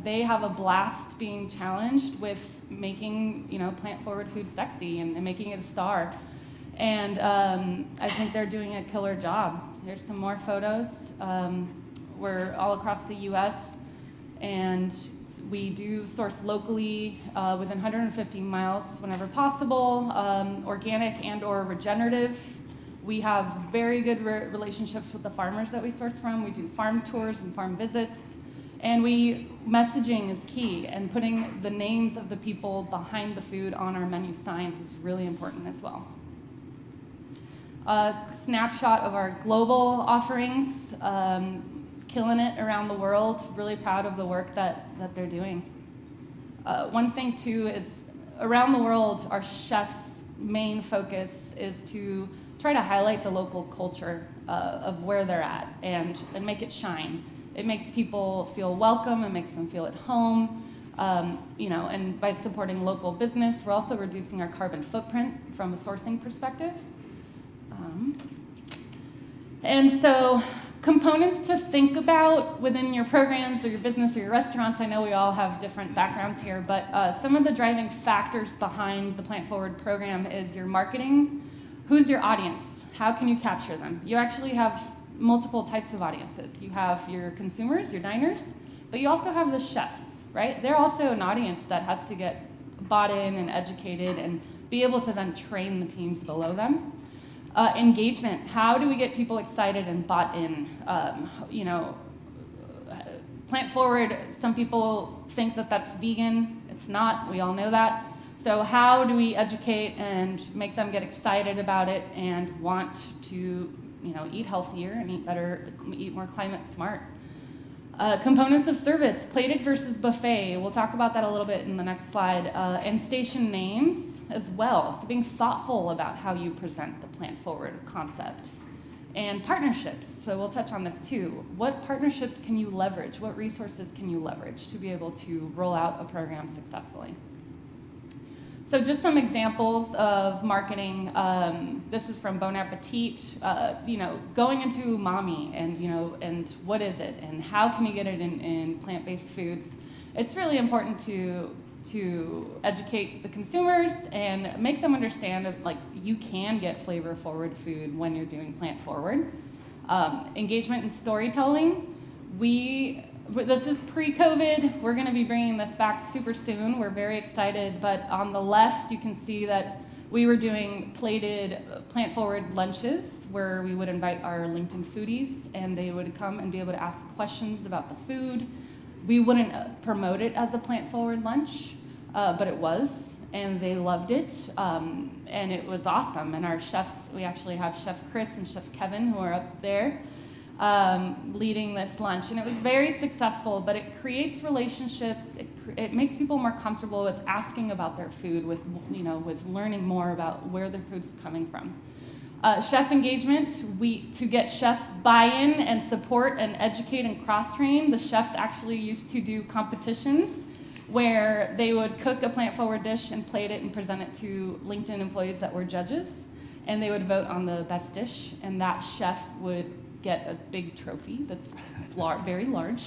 They have a blast being challenged with making, Plant Forward food sexy and making it a star. And I think they're doing a killer job. Here's some more photos. We're all across the US, and we do source locally within 150 miles whenever possible, organic and or regenerative. We have very good relationships with the farmers that we source from. We do farm tours and farm visits. And messaging is key, and putting the names of the people behind the food on our menu signs is really important as well. A snapshot of our global offerings, killing it around the world, really proud of the work that they're doing. One thing too is around the world, our chefs' main focus is to try to highlight the local culture of where they're at and make it shine. It makes people feel welcome, it makes them feel at home, and by supporting local business, we're also reducing our carbon footprint from a sourcing perspective. And so components to think about within your programs or your business or your restaurants, I know we all have different backgrounds here, but some of the driving factors behind the Plant Forward program is your marketing. Who's your audience? How can you capture them? You actually have multiple types of audiences. You have your consumers, your diners, but you also have the chefs, right? They're also an audience that has to get bought in and educated and be able to then train the teams below them. Engagement, how do we get people excited and bought in? Plant Forward, some people think that that's vegan. It's not, we all know that. So how do we educate and make them get excited about it and want to eat healthier and eat better, eat more climate smart? Components of service, plated versus buffet. We'll talk about that a little bit in the next slide. And station names as well. So being thoughtful about how you present the Plant Forward concept. And partnerships. So we'll touch on this too. What partnerships can you leverage? What resources can you leverage to be able to roll out a program successfully? So just some examples of marketing. This is from Bon Appetit. Going into umami and what is it and how can you get it in plant-based foods? It's really important to educate the consumers and make them understand that you can get flavor-forward food when you're doing plant-forward. Engagement and storytelling. This is pre-COVID. We're going to be bringing this back super soon. We're very excited, but on the left, you can see that we were doing plated plant-forward lunches where we would invite our LinkedIn foodies and they would come and be able to ask questions about the food. We wouldn't promote it as a plant-forward lunch, but it was, and they loved it, and it was awesome. And our chefs, we actually have Chef Chris and Chef Kevin who are up there leading this lunch, and it was very successful, but it creates relationships. It makes people more comfortable with asking about their food, with learning more about where their food is coming from. Chef engagement, to get chef buy-in and support and educate and cross-train, the chefs actually used to do competitions where they would cook a plant-forward dish and plate it and present it to LinkedIn employees that were judges, and they would vote on the best dish, and that chef would get a big trophy that's very large,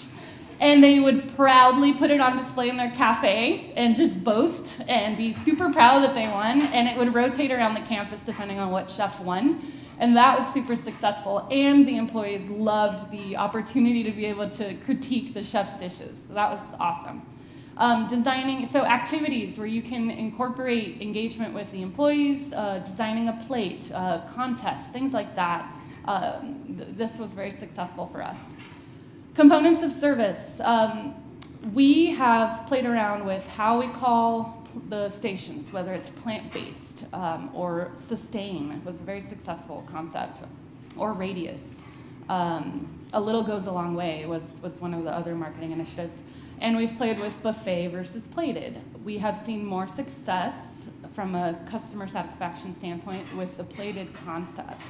and they would proudly put it on display in their cafe and just boast and be super proud that they won, and it would rotate around the campus depending on what chef won, and that was super successful, and the employees loved the opportunity to be able to critique the chef's dishes, so that was awesome. Designing, so activities where you can incorporate engagement with the employees, designing a plate, contests, things like that. This was very successful for us. Components of service. We have played around with how we call the stations, whether it's plant-based or sustain was a very successful concept, or radius. A little goes a long way was one of the other marketing initiatives. And we've played with buffet versus plated. We have seen more success from a customer satisfaction standpoint with the plated concept.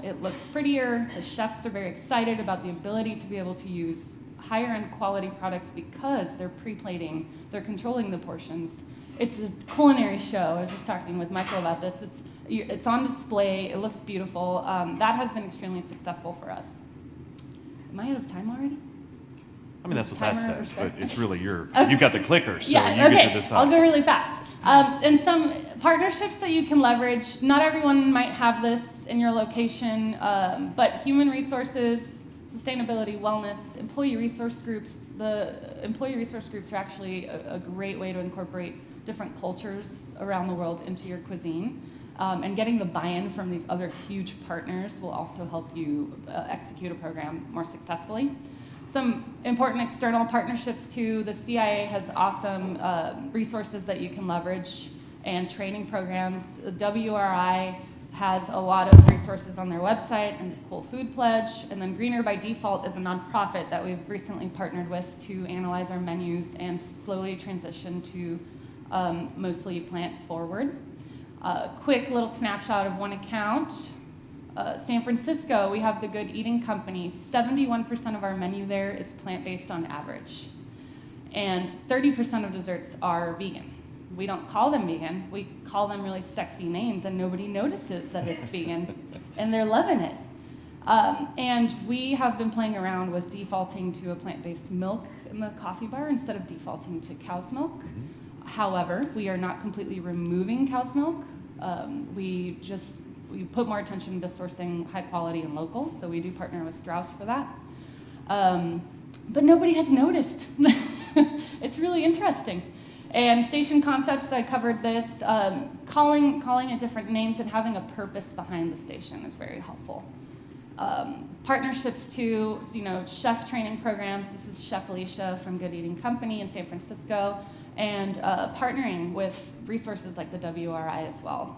It looks prettier. The chefs are very excited about the ability to be able to use higher end quality products because they're pre-plating, they're controlling the portions. It's a culinary show. I was just talking with Michael about this. It's on display. It looks beautiful. That has been extremely successful for us. Am I out of time already? I mean, that's what that says, but it's really Okay. You've got the clicker, so yeah, you get to decide. I'll go really fast. And some partnerships that you can leverage, not everyone might have this in your location, but human resources, sustainability, wellness, employee resource groups. The employee resource groups are actually a great way to incorporate different cultures around the world into your cuisine. And getting the buy-in from these other huge partners will also help you execute a program more successfully. Some important external partnerships too. The CIA has awesome resources that you can leverage and training programs. WRI has a lot of resources on their website and the Cool Food Pledge. And then Greener by Default is a nonprofit that we've recently partnered with to analyze our menus and slowly transition to mostly plant forward. Quick little snapshot of one account. San Francisco, we have the Good Eating Company. 71% of our menu there is plant-based on average. And 30% of desserts are vegan. We don't call them vegan, we call them really sexy names, and nobody notices that it's vegan, and they're loving it. And we have been playing around with defaulting to a plant-based milk in the coffee bar instead of defaulting to cow's milk. However, we are not completely removing cow's milk. We put more attention to sourcing high quality and local, so we do partner with Strauss for that. But nobody has noticed. It's really interesting. And station concepts, I covered this. Calling it different names and having a purpose behind the station is very helpful. Partnerships too, chef training programs. This is Chef Alicia from Good Eating Company in San Francisco, and partnering with resources like the WRI as well.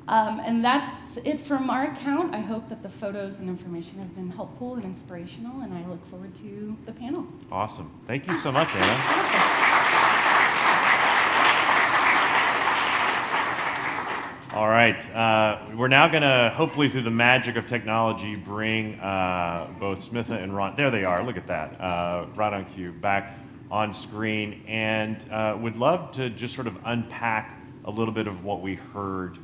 And that's it from our account. I hope that the photos and information have been helpful and inspirational, and I look forward to the panel. Awesome. Thank you so much, Anna. All right, we're now going to, hopefully through the magic of technology, bring both Smitha and Ron, there they are, look at that, right on cue, back on screen, and would love to just sort of unpack a little bit of what we heard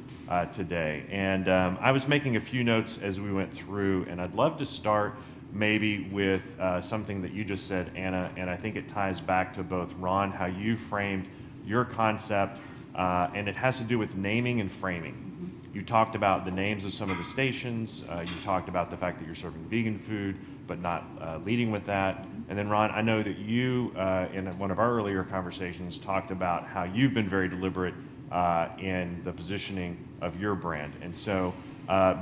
today. And I was making a few notes as we went through, and I'd love to start maybe with something that you just said, Anna, and I think it ties back to both Ron, how you framed your concept, and it has to do with naming and framing. You talked about the names of some of the stations, you talked about the fact that you're serving vegan food, but not leading with that. And then Ron, I know that you, in one of our earlier conversations, talked about how you've been very deliberate in the positioning of your brand. And so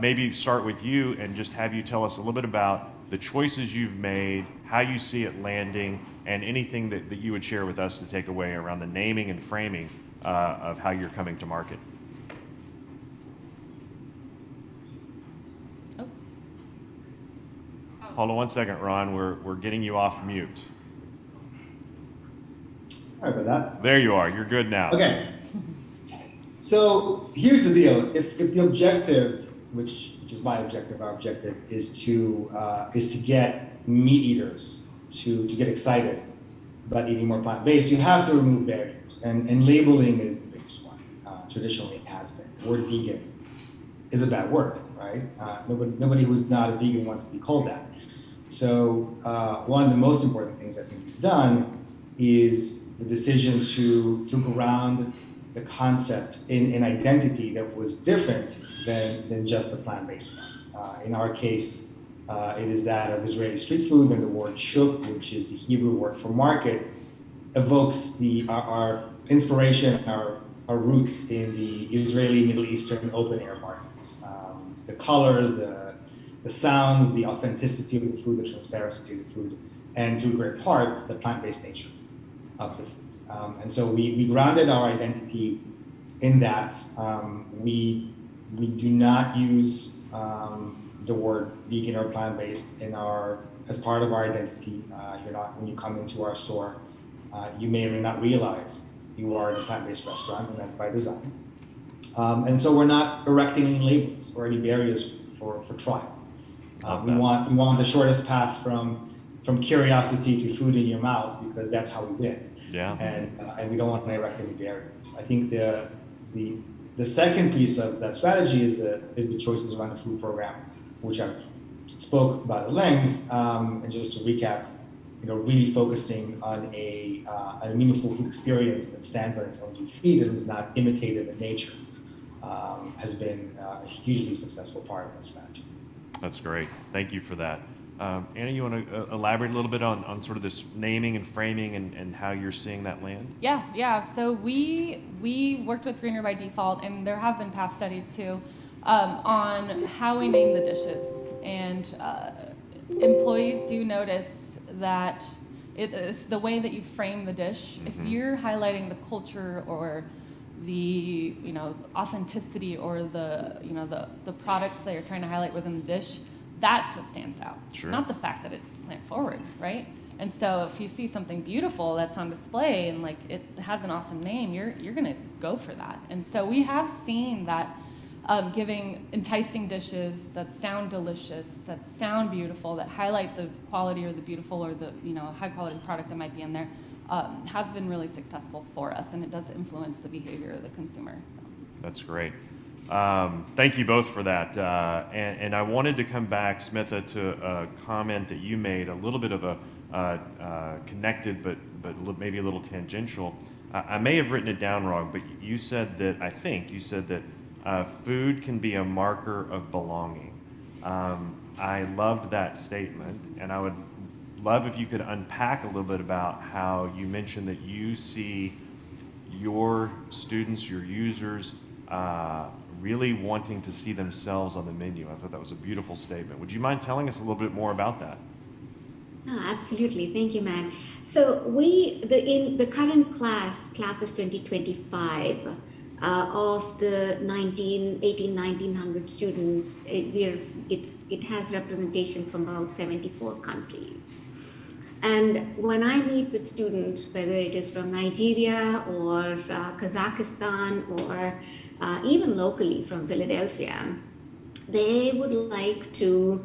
maybe start with you and just have you tell us a little bit about the choices you've made, how you see it landing, and anything that you would share with us to take away around the naming and framing of how you're coming to market. Oh. Hold on one second, Ron. We're getting you off mute. Sorry about that. There you are. You're good now. Okay. So here's the deal. If the objective, which is my objective, our objective is to get meat eaters to get excited about eating more plant-based, you have to remove barriers, and labeling is the biggest one. Traditionally, it has been. The word vegan is a bad word, right? Nobody who's not a vegan wants to be called that. So one of the most important things I think we've done is the decision to ground the concept in an identity that was different than just the plant-based one. In our case, it is that of Israeli street food, and the word shuk, which is the Hebrew word for market, evokes our inspiration, our roots in the Israeli Middle Eastern open-air markets. The colors, the sounds, the authenticity of the food, the transparency of the food, and to a great part, the plant-based nature of the food. And so we grounded our identity in that. We do not use the word vegan or plant-based as part of our identity. When you come into our store, you may or may not realize you are in a plant-based restaurant, and that's by design. And so we're not erecting any labels or any barriers for trial. We want the shortest path from curiosity to food in your mouth, because that's how we win. Yeah. And we don't want to erect any barriers. I think the second piece of that strategy is the choices around the food program, which I spoke about at length. And just to recap, really focusing on a meaningful food experience that stands on its own 2 feet and is not imitative in nature, has been a hugely successful part of that strategy. That's great. Thank you for that. Anna, you want to elaborate a little bit on sort of this naming and framing and how you're seeing that land? Yeah. So we worked with Greener by Default, and there have been past studies too, on how we name the dishes. And employees do notice that it's the way that you frame the dish. Mm-hmm. If you're highlighting the culture or the authenticity or the products that you're trying to highlight within the dish, that's what stands out. Sure. Not the fact that it's plant forward, right? And so if you see something beautiful that's on display and like it has an awesome name, you're gonna go for that. And so we have seen that giving enticing dishes that sound delicious, that sound beautiful, that highlight the quality or the beautiful or the high quality product that might be in there, has been really successful for us, and it does influence the behavior of the consumer. That's great. Thank you both for that. And I wanted to come back, Smitha, to a comment that you made, a little bit of a connected but maybe a little tangential. I may have written it down wrong, but you said that, I think you said that food can be a marker of belonging. I loved that statement, and I would love if you could unpack a little bit about how you mentioned that you see your students, your users, really wanting to see themselves on the menu. I thought that was a beautiful statement. Would you mind telling us a little bit more about that? No, absolutely. Thank you, Matt. So in the current class of 2025, of the 1900 students, it has representation from about 74 countries. And when I meet with students, whether it is from Nigeria or Kazakhstan or even locally from Philadelphia, they would like to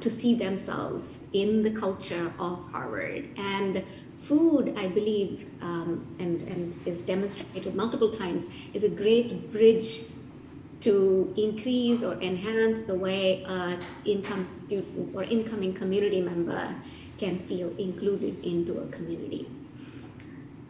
see themselves in the culture of Harvard. And food, I believe, and is demonstrated multiple times, is a great bridge to increase or enhance the way an incoming student or incoming community member can feel included into a community.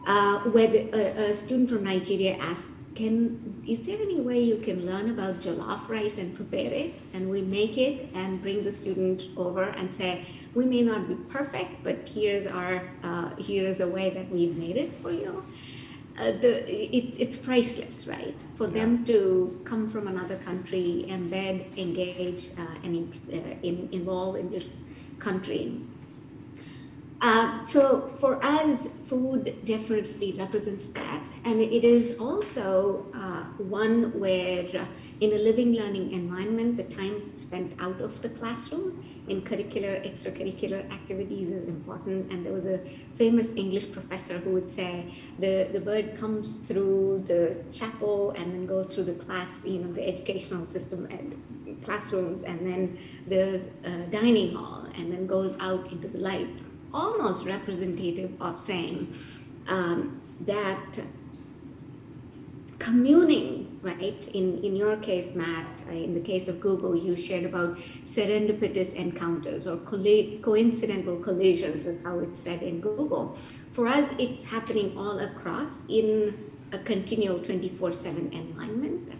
Where a student from Nigeria asked, is there any way you can learn about jollof rice and prepare it? And we make it and bring the student over and say, we may not be perfect, but here is a way that we've made it for you. It's priceless, right? For them to come from another country, embed, engage, and involve in this country. So for us, food definitely represents that. And it is also one where in a living learning environment, the time spent out of the classroom in curricular, extracurricular activities is important. And there was a famous English professor who would say, the bird comes through the chapel and then goes through the class, the educational system and classrooms, and then the dining hall, and then goes out into the light. Almost representative of saying that communing, right? In your case, Matt, in the case of Google, you shared about serendipitous encounters or coincidental collisions is how it's said in Google. For us, it's happening all across in a continual 24/7 environment.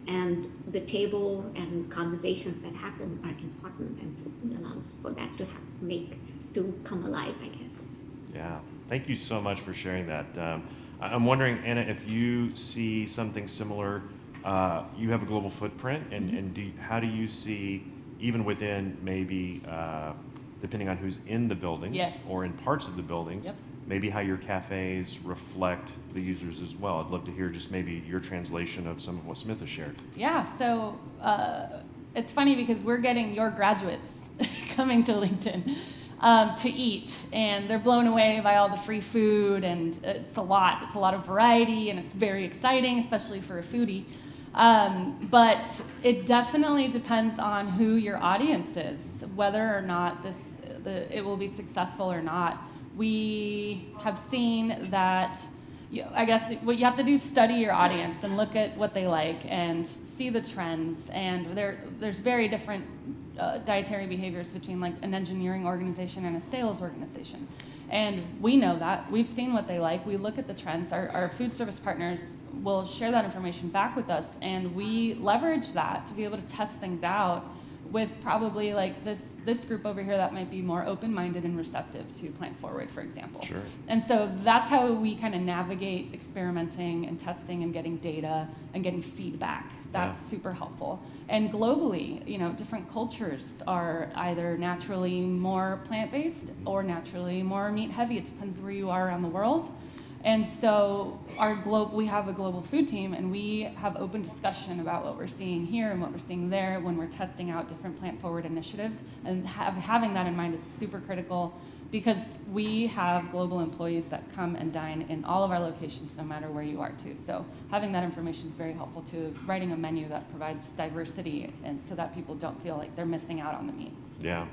And the table and conversations that happen are important, and food allows for that to come alive, I guess. Yeah, thank you so much for sharing that. I'm wondering, Anna, if you see something similar. You have a global footprint, and how do you see, even within maybe, depending on who's in the buildings or in parts of the buildings, maybe how your cafes reflect the users as well? I'd love to hear just maybe your translation of some of what Smith has shared. Yeah, so it's funny because we're getting your graduates coming to LinkedIn to eat, and they're blown away by all the free food, and it's a lot of variety, and it's very exciting, especially for a foodie. But it definitely depends on who your audience is, whether or not it will be successful or not. We have seen that, I guess what you have to do is study your audience and look at what they like and see the trends. And there's very different dietary behaviors between like an engineering organization and a sales organization. And we know that. We've seen what they like. We look at the trends. Our food service partners will share that information back with us, and we leverage that to be able to test things out with probably like this group over here that might be more open-minded and receptive to plant forward, for example. Sure. And so that's how we kind of navigate experimenting and testing and getting data and getting feedback. That's super helpful. And globally, different cultures are either naturally more plant-based or naturally more meat-heavy. It depends where you are around the world. And so we have a global food team, and we have open discussion about what we're seeing here and what we're seeing there when we're testing out different plant-forward initiatives. And having that in mind is super critical because we have global employees that come and dine in all of our locations, no matter where you are too. So having that information is very helpful to writing a menu that provides diversity, and so that people don't feel like they're missing out on the meat. Yeah.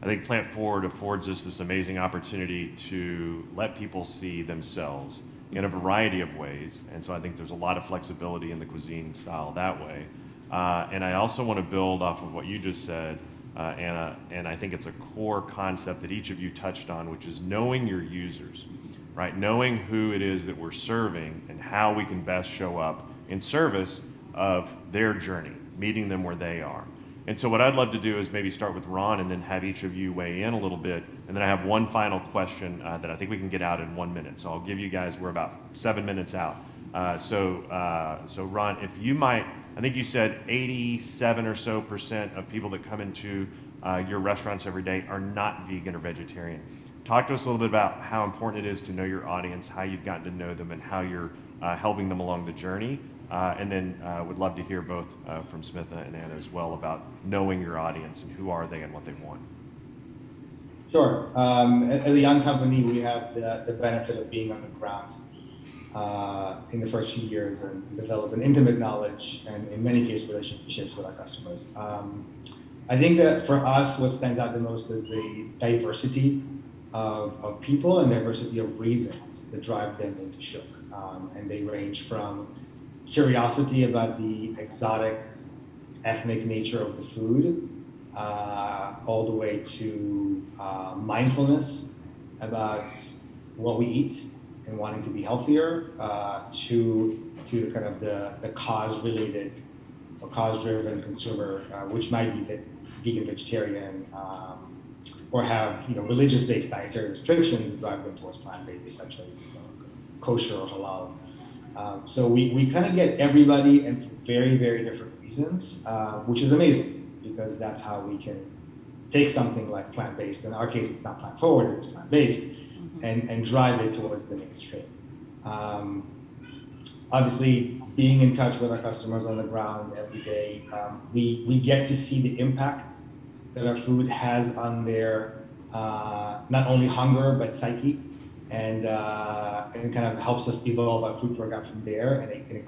I think Plant Forward affords us this amazing opportunity to let people see themselves in a variety of ways. And so I think there's a lot of flexibility in the cuisine style that way. And I also want to build off of what you just said, Anna, and I think it's a core concept that each of you touched on, which is knowing your users, right? Knowing who it is that we're serving and how we can best show up in service of their journey, meeting them where they are. And so what I'd love to do is maybe start with Ron and then have each of you weigh in a little bit. And then I have one final question that I think we can get out in 1 minute. So I'll give you guys, we're about 7 minutes out. So Ron, if you might, I think you said 87% or so of people that come into your restaurants every day are not vegan or vegetarian. Talk to us a little bit about how important it is to know your audience, how you've gotten to know them, and how you're helping them along the journey. And then would love to hear both from Smitha and Anna as well about knowing your audience and who are they and what they want. Sure. As a young company, we have the benefit of being on the ground in the first few years and develop an intimate knowledge and in many cases relationships with our customers. I think that for us, what stands out the most is the diversity of people and diversity of reasons that drive them into Shook. And they range from curiosity about the exotic ethnic nature of the food, all the way to mindfulness about what we eat and wanting to be healthier, to kind of the cause-related or cause-driven consumer, which might be vegan, vegetarian, or have religious-based dietary restrictions that drive them towards plant-based, such as kosher or halal. So we kind of get everybody and for very, very different reasons, which is amazing because that's how we can take something like plant-based. In our case, it's not plant-forward, it's plant-based, and drive it towards the mainstream. Obviously, being in touch with our customers on the ground every day, we get to see the impact that our food has on their not only hunger, but psyche. And kind of helps us evolve our food program from there, and it